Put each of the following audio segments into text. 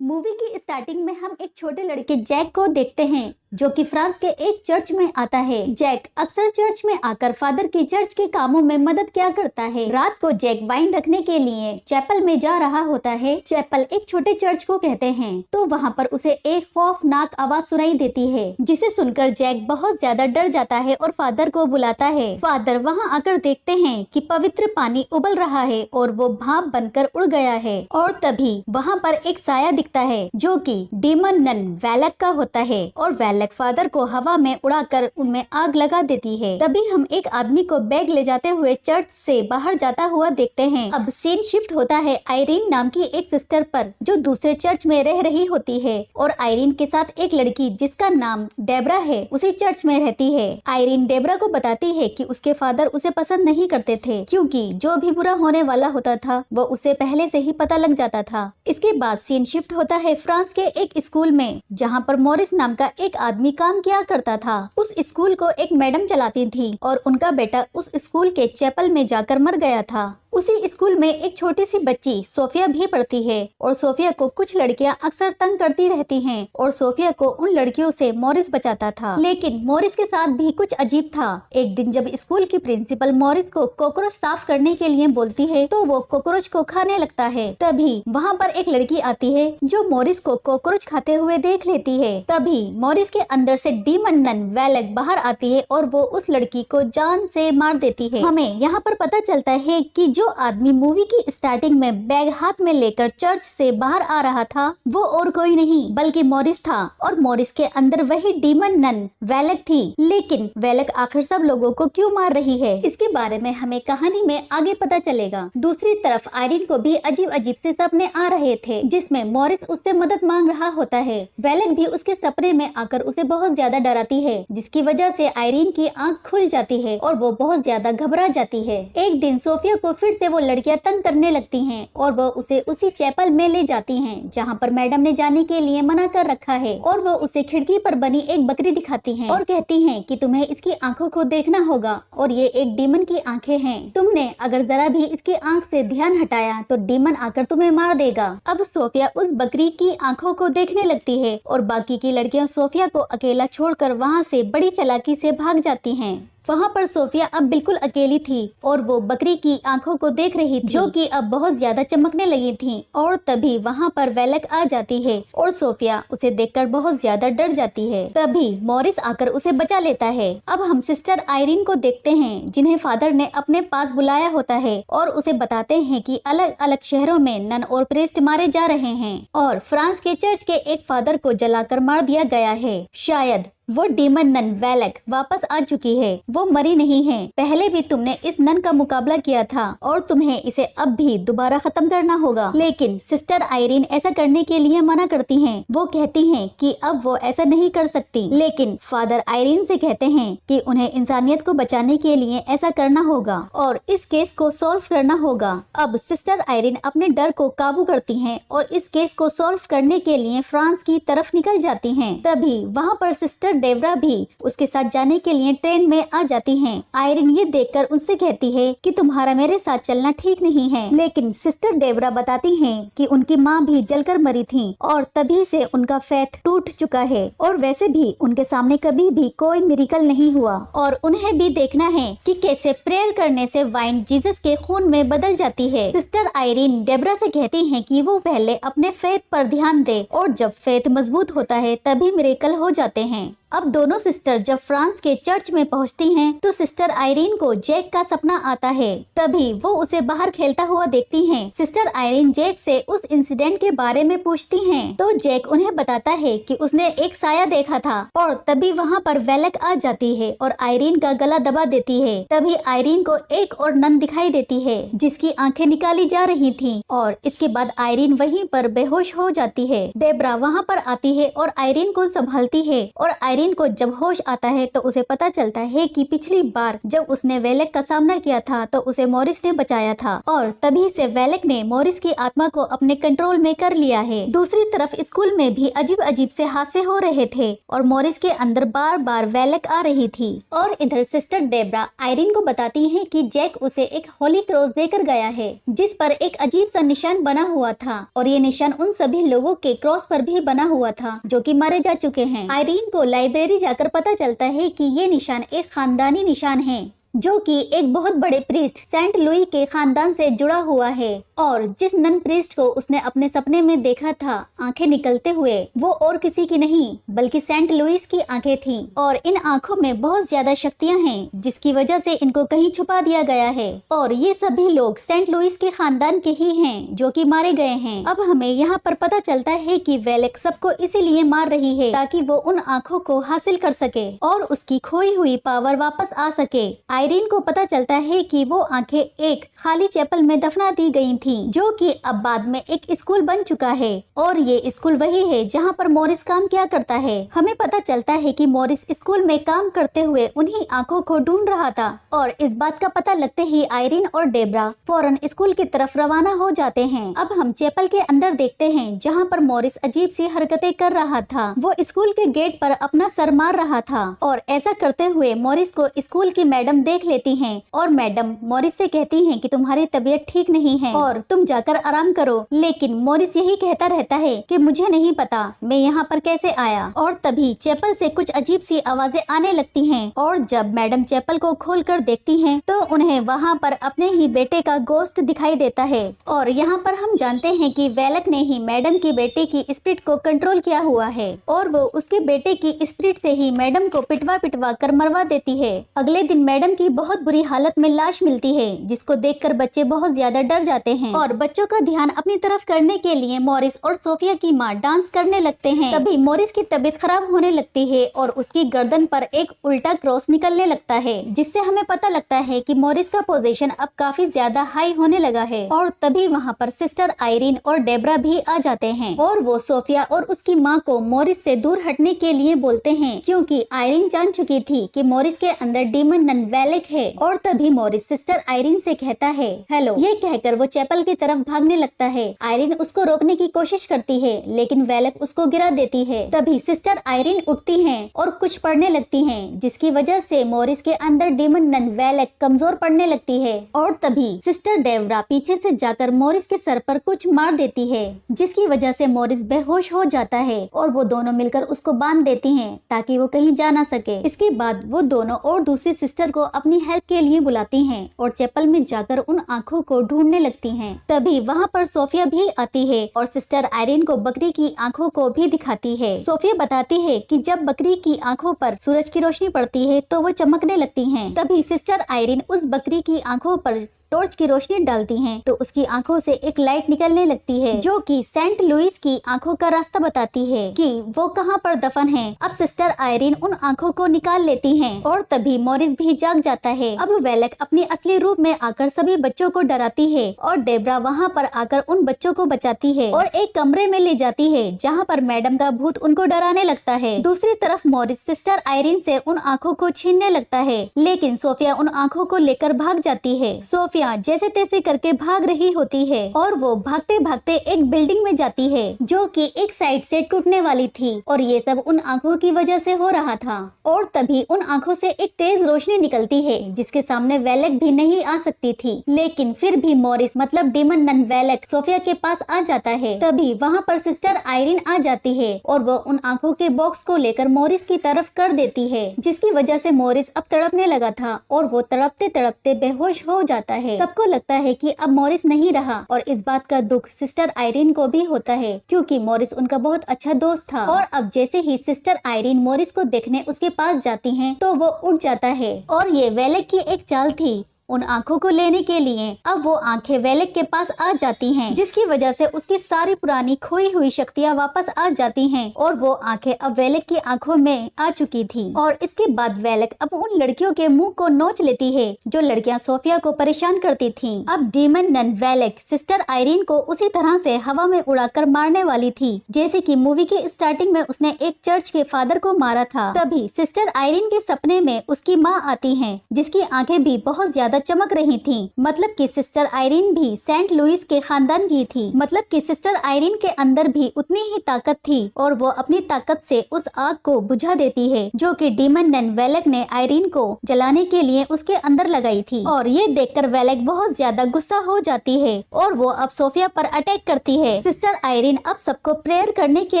Movie की starting में हम एक छोटे लड़के जैक को देखते हैं जो कि फ्रांस के एक चर्च में आता है। जैक अक्सर चर्च में आकर फादर की चर्च के कामों में मदद किया करता है। रात को जैक वाइन रखने के लिए चैपल में जा रहा होता है। चैपल एक छोटे चर्च को कहते हैं। तो वहाँ पर उसे एक खौफनाक आवाज सुनाई देती है जिसे सुनकर जैक बहुत ज्यादा डर जाता है और फादर को बुलाता है। फादर वहाँ आकर देखते हैं कि पवित्र पानी उबल रहा है और वो भाप बनकर उड़ गया है। और तभी वहाँ पर एक साया दिखता है जो कि डीमन नन वैलक का होता है और वैलक फादर को हवा में उड़ाकर उनमें आग लगा देती है। तभी हम एक आदमी को बैग ले जाते हुए चर्च से बाहर जाता हुआ देखते हैं। अब सीन शिफ्ट होता है आयरीन नाम की एक सिस्टर पर जो दूसरे चर्च में रह रही होती है और आयरीन के साथ एक लड़की जिसका नाम डेब्रा है उसी चर्च में रहती है। आयरीन डेब्रा को बताती है कि उसके फादर उसे पसंद नहीं करते थे क्योंकि जो भी बुरा होने वाला होता था वो उसे पहले से ही पता लग जाता था। इसके बाद सीन शिफ्ट होता है फ्रांस के एक स्कूल में जहाँ पर मॉरिस नाम का एक आदमी काम किया करता था। उस स्कूल को एक मैडम चलाती थी और उनका बेटा उस स्कूल के चैपल में जाकर मर गया था। उसी स्कूल में एक छोटी सी बच्ची सोफिया भी पढ़ती है और सोफिया को कुछ लड़कियां अक्सर तंग करती रहती हैं और सोफिया को उन लड़कियों से मॉरिस बचाता था। लेकिन मॉरिस के साथ भी कुछ अजीब था। एक दिन जब स्कूल की प्रिंसिपल मॉरिस को कॉकरोच साफ करने के लिए बोलती है तो वो कॉकरोच को खाने लगता है। तभी वहाँ पर एक लड़की आती है जो मॉरिस को कॉकरोच खाते हुए देख लेती है। तभी मॉरिस के अंदर से डीमन नन वैलक बाहर आती है और वो उस लड़की को जान से मार देती है। हमें यहाँ पर पता चलता है कि जो आदमी मूवी की स्टार्टिंग में बैग हाथ में लेकर चर्च से बाहर आ रहा था वो और कोई नहीं बल्कि मॉरिस था और मॉरिस के अंदर वही डीमन नन वैलक थी। लेकिन वैलक आखिर सब लोगों को क्यों मार रही है इसके बारे में हमें कहानी में आगे पता चलेगा। दूसरी तरफ आयरीन को भी अजीब अजीब से सपने आ रहे थे जिसमें मॉरिस उससे मदद मांग रहा होता है। वैलक भी उसके सपने में आकर उसे बहुत ज्यादा डराती है जिसकी वजह से आयरीन की आंख खुल जाती है और वो बहुत ज्यादा घबरा जाती है। एक दिन सोफिया को फिर से वो लड़कियां तंग करने लगती हैं और वो उसे उसी चैपल में ले जाती हैं जहां पर मैडम ने जाने के लिए मना कर रखा है और वो उसे खिड़की पर बनी एक बकरी दिखाती हैं और कहती हैं कि तुम्हें इसकी आंखों को देखना होगा और ये एक डीमन की आंखें हैं। तुमने अगर जरा भी इसकी आंख से ध्यान हटाया तो डीमन आकर तुम्हें मार देगा। अब सोफिया उस बकरी की आंखों को देखने लगती है और बाकी की लड़कियां सोफिया को अकेला छोड़कर वहाँ से बड़ी चालाकी से भाग जाती हैं। वहाँ पर सोफिया अब बिल्कुल अकेली थी और वो बकरी की आंखों को देख रही थी जो कि अब बहुत ज्यादा चमकने लगी थी। और तभी वहाँ पर वैलक आ जाती है और सोफिया उसे देखकर बहुत ज्यादा डर जाती है। तभी मॉरिस आकर उसे बचा लेता है। अब हम सिस्टर आयरीन को देखते हैं जिन्हें फादर ने अपने पास बुलाया होता है और उसे बताते हैं कि अलग अलग शहरों में नन और प्रीस्ट मारे जा रहे हैं और फ्रांस के चर्च के एक फादर को जलाकर मार दिया गया है। शायद वो डीमन नन वैलक वापस आ चुकी है, वो मरी नहीं है। पहले भी तुमने इस नन का मुकाबला किया था और तुम्हें इसे अब भी दोबारा खत्म करना होगा। लेकिन सिस्टर आयरीन ऐसा करने के लिए मना करती हैं। वो कहती हैं कि अब वो ऐसा नहीं कर सकती। लेकिन फादर आयरीन से कहते हैं कि उन्हें इंसानियत को बचाने के लिए ऐसा करना होगा और इस केस को सॉल्व करना होगा। अब सिस्टर आयरीन अपने डर को काबू करती हैं और इस केस को सॉल्व करने के लिए फ्रांस की तरफ निकल जाती हैं। तभी वहाँ पर सिस्टर डेब्रा भी उसके साथ जाने के लिए ट्रेन में आ जाती हैं। आयरीन ये देखकर उनसे कहती है कि तुम्हारा मेरे साथ चलना ठीक नहीं है। लेकिन सिस्टर डेब्रा बताती हैं कि उनकी माँ भी जलकर मरी थी और तभी से उनका फेथ टूट चुका है और वैसे भी उनके सामने कभी भी कोई मिरेकल नहीं हुआ और उन्हें भी देखना है कि कैसे प्रेयर करने से वाइन जीसस के खून में बदल जाती है। सिस्टर आयरीन डेब्रा से कहती हैं कि वो पहले अपने फेथ पर ध्यान दे और जब फेथ मजबूत होता है तभी मिरेकल हो जाते हैं। अब दोनों सिस्टर जब फ्रांस के चर्च में पहुंचती हैं तो सिस्टर आयरीन को जैक का सपना आता है। तभी वो उसे बाहर खेलता हुआ देखती हैं। सिस्टर आयरीन जैक से उस इंसिडेंट के बारे में पूछती हैं तो जैक उन्हें बताता है कि उसने एक साया देखा था और तभी वहाँ पर वैलक आ जाती है और आयरीन का गला दबा देती है। तभी आयरीन को एक और नन दिखाई देती है जिसकी आंखें निकाली जा रही थी और इसके बाद आयरीन वहीं पर बेहोश हो जाती है। डेब्रा वहाँ पर आती है और आयरीन को संभालती है और आयरीन आयरिन को जब होश आता है तो उसे पता चलता है कि पिछली बार जब उसने वेलेक का सामना किया था तो उसे मॉरिस ने बचाया था और तभी से वेलेक ने मॉरिस की आत्मा को अपने कंट्रोल में कर लिया है। दूसरी तरफ स्कूल में भी अजीब अजीब से हादसे हो रहे थे और मॉरिस के अंदर बार बार वेलेक आ रही थी। और इधर सिस्टर डेब्रा आयरिन को बताती है कि जैक उसे एक होली क्रॉस देकर गया है जिस पर एक अजीब सा निशान बना हुआ था और ये निशान उन सभी लोगों के क्रॉस पर भी बना हुआ था जो कि मारे जा चुके हैं। आयरिन को लाइब्रेरी जाकर पता चलता है कि ये निशान एक खानदानी निशान है जो कि एक बहुत बड़े प्रीस्ट सेंट लुई के खानदान से जुड़ा हुआ है और जिस नन प्रीस्ट को उसने अपने सपने में देखा था आंखें निकलते हुए वो और किसी की नहीं बल्कि सेंट लुइस की आंखें थीं और इन आंखों में बहुत ज्यादा शक्तियां हैं जिसकी वजह से इनको कहीं छुपा दिया गया है और ये सभी लोग सेंट लुइस के खानदान के ही हैं जो कि मारे गए हैं। अब हमें यहाँ पर पता चलता है कि वेलेक सबको इसीलिए मार रही है ताकि वो उन आंखों को हासिल कर सके और उसकी खोई हुई पावर वापस आ सके। आयरिन को पता चलता है कि वो आंखें एक खाली चैपल में दफना दी गई थीं, जो कि अब बाद में एक स्कूल बन चुका है और ये स्कूल वही है जहां पर मॉरिस काम किया करता है। हमें पता चलता है कि मॉरिस स्कूल में काम करते हुए उन्हीं आंखों को ढूंढ रहा था और इस बात का पता लगते ही आयरिन और डेब्रा फौरन स्कूल की तरफ रवाना हो जाते हैं। अब हम चैपल के अंदर देखते हैं जहाँ पर मॉरिस अजीब सी हरकतें कर रहा था। वो स्कूल के गेट पर अपना सर मार रहा था और ऐसा करते हुए मॉरिस को स्कूल की मैडम देख लेती हैं और मैडम मॉरिस से कहती हैं कि तुम्हारी तबीयत ठीक नहीं है और तुम जाकर आराम करो। लेकिन मॉरिस यही कहता रहता है कि मुझे नहीं पता मैं यहाँ पर कैसे आया। और तभी चैपल से कुछ अजीब सी आवाजें आने लगती हैं और जब मैडम चैपल को खोलकर देखती हैं तो उन्हें वहाँ पर अपने ही बेटे का गोश्त दिखाई देता है। और यहाँ पर हम जानते हैं कि वेलेक ने ही मैडम की बेटे की स्पिरिट को कंट्रोल किया हुआ है और वो उसके बेटे की स्पिरिट से ही मैडम को पिटवा पिटवा कर मरवा देती है। अगले दिन मैडम की बहुत बुरी हालत में लाश मिलती है जिसको देखकर बच्चे बहुत ज्यादा डर जाते हैं और बच्चों का ध्यान अपनी तरफ करने के लिए मॉरिस और सोफिया की माँ डांस करने लगते हैं। तभी मॉरिस की तबीयत खराब होने लगती है और उसकी गर्दन पर एक उल्टा क्रॉस निकलने लगता है जिससे हमें पता लगता है कि मॉरिस का पोजीशन अब काफी ज्यादा हाई होने लगा है। और तभी वहाँ पर सिस्टर आयरिन और डेब्रा भी आ जाते हैं और वो सोफिया और उसकी माँ को मॉरिस से दूर हटने के लिए बोलते हैं क्योंकि आयरिन जान चुकी थी कि मॉरिस के अंदर डीमन नन वेलेक है। और तभी मॉरिस सिस्टर आयरिन से कहता है हेलो, ये कहकर वो चैपल की तरफ भागने लगता है। आयरिन उसको रोकने की कोशिश करती है लेकिन वेलेक उसको गिरा देती है। तभी सिस्टर आयरिन उठती हैं और कुछ पढ़ने लगती हैं जिसकी वजह से मॉरिस के अंदर डीमन नन वेलेक कमजोर पड़ने लगती है। और तभी सिस्टर डेब्रा पीछे से जाकर मॉरिस के सर पर कुछ मार देती है जिसकी वजह से मॉरिस बेहोश हो जाता है और वो दोनों मिलकर उसको बांध देती हैं ताकि वो कहीं जा ना सके। इसके बाद वो दोनों और दूसरी सिस्टर को अपनी हेल्प के लिए बुलाती हैं और चैपल में जाकर उन आंखों को ढूंढने लगती हैं। तभी वहाँ पर सोफिया भी आती है और सिस्टर आयरिन को बकरी की आंखों को भी दिखाती है। सोफिया बताती है कि जब बकरी की आंखों पर सूरज की रोशनी पड़ती है तो वो चमकने लगती हैं। तभी सिस्टर आयरिन उस बकरी की आंखों पर टॉर्च की रोशनी डालती हैं तो उसकी आंखों से एक लाइट निकलने लगती है जो कि सेंट लुइस की आंखों का रास्ता बताती है कि वो कहाँ पर दफन है। अब सिस्टर आयरिन उन आंखों को निकाल लेती हैं और तभी मॉरिस भी जाग जाता है। अब वेलेक अपने असली रूप में आकर सभी बच्चों को डराती है और डेब्रा वहाँ पर आकर उन बच्चों को बचाती है और एक कमरे में ले जाती है जहाँ पर मैडम का भूत उनको डराने लगता है। दूसरी तरफ मॉरिस सिस्टर आयरिन से उन आंखों को छीनने लगता है लेकिन सोफिया उन आंखों को लेकर भाग जाती है। सोफिया जैसे तैसे करके भाग रही होती है और वो भागते भागते एक बिल्डिंग में जाती है जो कि एक साइड से टूटने वाली थी और ये सब उन आंखों की वजह से हो रहा था। और तभी उन आंखों से एक तेज रोशनी निकलती है जिसके सामने वेलेक भी नहीं आ सकती थी लेकिन फिर भी मॉरिस मतलब डीमन नन वेलेक सोफिया के पास आ जाता है। तभी वहाँ पर सिस्टर आयरिन आ जाती है और वो उन आंखों के बॉक्स को लेकर मॉरिस की तरफ कर देती है जिसकी वजह से मॉरिस अब तड़पने लगा था और वो तड़पते तड़पते बेहोश हो जाता है। सबको लगता है कि अब मॉरिस नहीं रहा और इस बात का दुख सिस्टर आयरिन को भी होता है क्योंकि मॉरिस उनका बहुत अच्छा दोस्त था। और अब जैसे ही सिस्टर आयरिन मॉरिस को देखने उसके पास जाती हैं तो वो उठ जाता है और ये वेलेक की एक चाल थी उन आंखों को लेने के लिए। अब वो आंखें वेलेक के पास आ जाती हैं, जिसकी वजह से उसकी सारी पुरानी खोई हुई शक्तियाँ वापस आ जाती हैं और वो आंखें अब वेलेक की आंखों में आ चुकी थी। और इसके बाद वेलेक अब उन लड़कियों के मुंह को नोच लेती है जो लड़कियां सोफिया को परेशान करती थीं। अब demon nun Valak sister Irene को उसी तरह से हवा में उड़ाकर मारने वाली थी जैसे कि मूवी की स्टार्टिंग में उसने एक चर्च के फादर को मारा था। तभी सिस्टर आयरीन के सपने में उसकी माँ आती है, जिसकी आंखें भी बहुत ज्यादा चमक रही थी। मतलब कि सिस्टर आयरीन भी सेंट लुइस के खानदान की थी। मतलब कि सिस्टर आयरीन के अंदर भी उतनी ही ताकत थी और वो अपनी ताकत से उस आग को बुझा देती है जो कि डीमन नन वेलेक ने आयरीन को जलाने के लिए उसके अंदर लगाई थी। और ये देखकर वेलेक बहुत ज्यादा गुस्सा हो जाती है और वो अब सोफिया पर अटैक करती है। सिस्टर आयरीन अब सबको प्रेयर करने के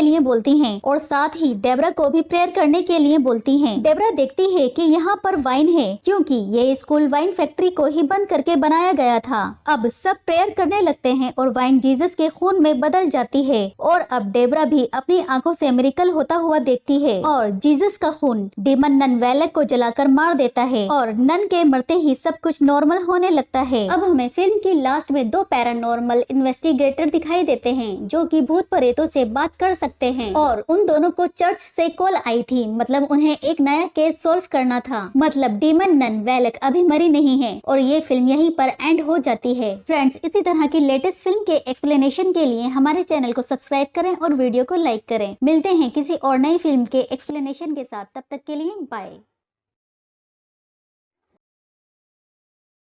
लिए बोलती हैं और साथ ही डेब्रा को भी प्रेयर करने के लिए बोलती हैं। डेब्रा देखती है कि यहाँ पर वाइन है क्योंकि ये स्कूल वाइन फैक्ट्री को ही बंद करके बनाया गया था। अब सब प्रेयर करने लगते हैं और वाइन जीसस के खून में बदल जाती है और अब डेब्रा भी अपनी आंखों से मिरेकल होता हुआ देखती है और जीसस का खून डीमन नन वेलेक को जलाकर मार देता है और नन के मरते ही सब कुछ नॉर्मल होने लगता है। अब हमें फिल्म की लास्ट में दो पैरानॉर्मल इन्वेस्टिगेटर दिखाई देते हैं जो कि भूत प्रेतों से बात कर सकते हैं और उन दोनों को चर्च से कॉल आई थी। मतलब उन्हें एक नया केस सॉल्व करना था। मतलब डीमन नन वेलेक अभी मरी नहीं है और ये फिल्म यहीं पर एंड हो जाती है। फ्रेंड्स, इसी तरह की लेटेस्ट फिल्म के एक्सप्लेनेशन के लिए हमारे चैनल को सब्सक्राइब करें और वीडियो को लाइक करें। मिलते हैं किसी और नई फिल्म के एक्सप्लेनेशन के साथ, तब तक के लिए बाय।